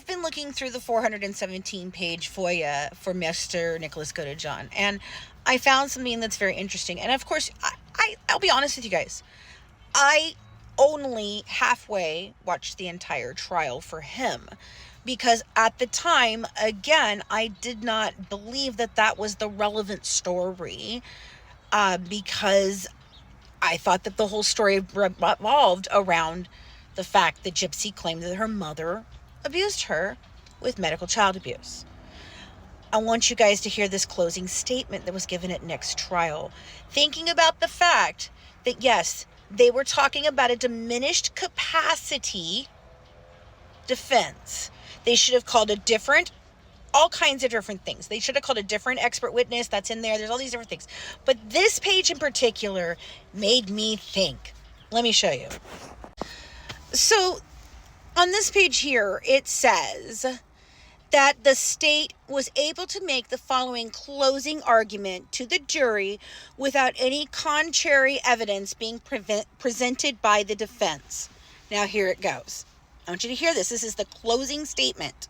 I've been looking through the 417-page FOIA for Mr. Nicholas Godejohn, and I found something that's very interesting. And of course, I'll be honest with you guys. I only halfway watched the entire trial for him, because at the time, again, I did not believe that that was the relevant story, because I thought that the whole story revolved around the fact that Gypsy claimed that her mother abused her with medical child abuse. I want you guys to hear this closing statement that was given at Nick's trial, thinking about the fact that, yes, they were talking about a diminished capacity defense. They should have called all kinds of different things. They should have called a different expert witness. That's in there. There's all these different things. But this page in particular made me think. Let me show you. So on this page here, it says that the state was able to make the following closing argument to the jury without any contrary evidence being presented by the defense. Now here it goes. I want you to hear this. This is the closing statement.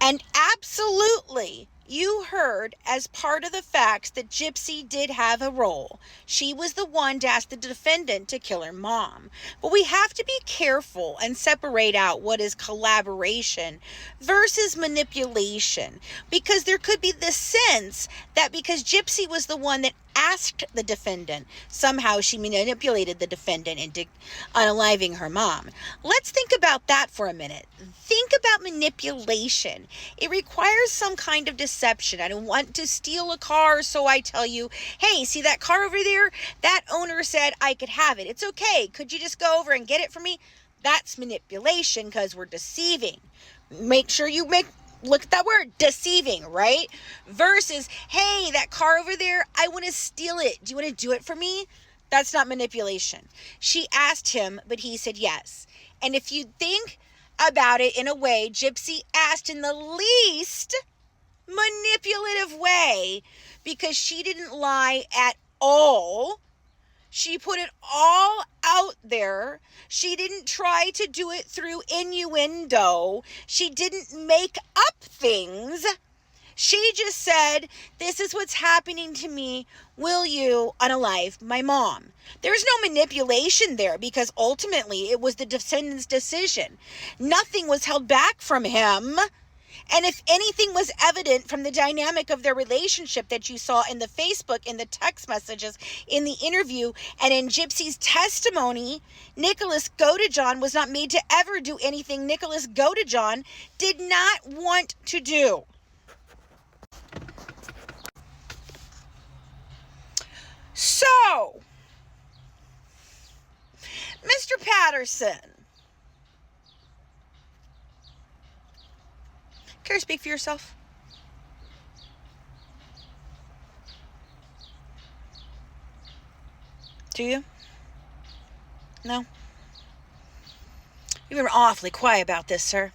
And absolutely, you heard as part of the facts that Gypsy did have a role. She was the one to ask the defendant to kill her mom. But we have to be careful and separate out what is collaboration versus manipulation, because there could be the sense that because Gypsy was the one that asked the defendant, somehow she manipulated the defendant into unaliving her mom. Let's think about that for a minute. Think about manipulation. It requires some kind of deception. I don't want to steal a car, so I tell you, hey, see that car over there? That owner said I could have it. It's okay. Could you just go over and get it for me? That's manipulation, because we're deceiving. Make sure you look at that word, deceiving, right? Versus, hey, that car over there, I want to steal it. Do you want to do it for me? That's not manipulation. She asked him, but he said yes. And if you think about it in a way, Gypsy asked in the least manipulative way, because she didn't lie at all. She put it all out there. She didn't try to do it through innuendo. She didn't make up things. She just said, this is what's happening to me. Will you unalive my mom? There's no manipulation there, because ultimately it was the defendant's decision. Nothing was held back from him. And if anything was evident from the dynamic of their relationship that you saw in the Facebook, in the text messages, in the interview, and in Gypsy's testimony, Nicholas Godejohn was not made to ever do anything Nicholas Godejohn did not want to do. So, Mr. Patterson, care to speak for yourself? Do you? No? You were awfully quiet about this, sir.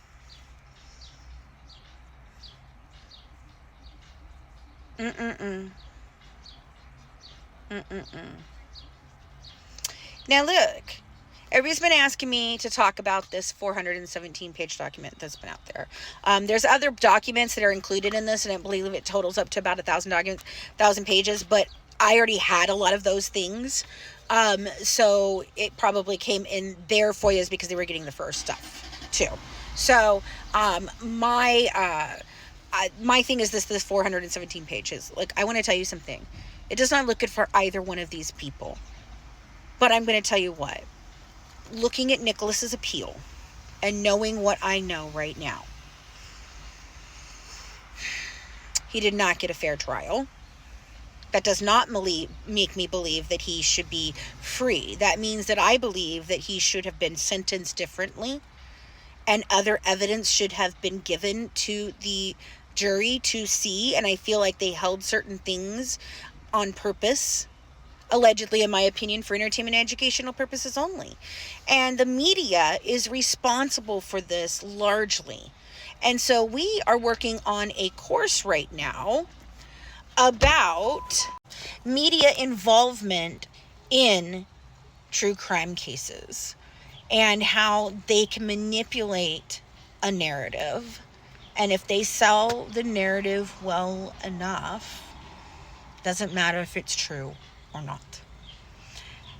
Now look, everybody's been asking me to talk about this 417-page document that's been out there. There's other documents that are included in this, and I believe it totals up to about 1,000 pages, but I already had a lot of those things. So it probably came in their FOIAs because they were getting the first stuff too. So my thing is this 417 pages. Like, I want to tell you something. It does not look good for either one of these people. But I'm going to tell you what. Looking at Nicholas's appeal and knowing what I know right now, he did not get a fair trial. That does not make me believe that he should be free. That means that I believe that he should have been sentenced differently, and other evidence should have been given to the jury to see. And I feel like they held certain things on purpose, allegedly, in my opinion, for entertainment and educational purposes only. And the media is responsible for this largely. And so we are working on a course right now about media involvement in true crime cases and how they can manipulate a narrative. And if they sell the narrative well enough, doesn't matter if it's true or not.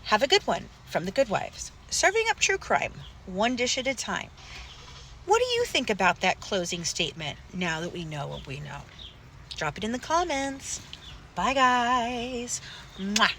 Have a good one from the Good Wives. Serving up true crime, one dish at a time. What do you think about that closing statement now that we know what we know? Drop it in the comments. Bye, guys. Mwah.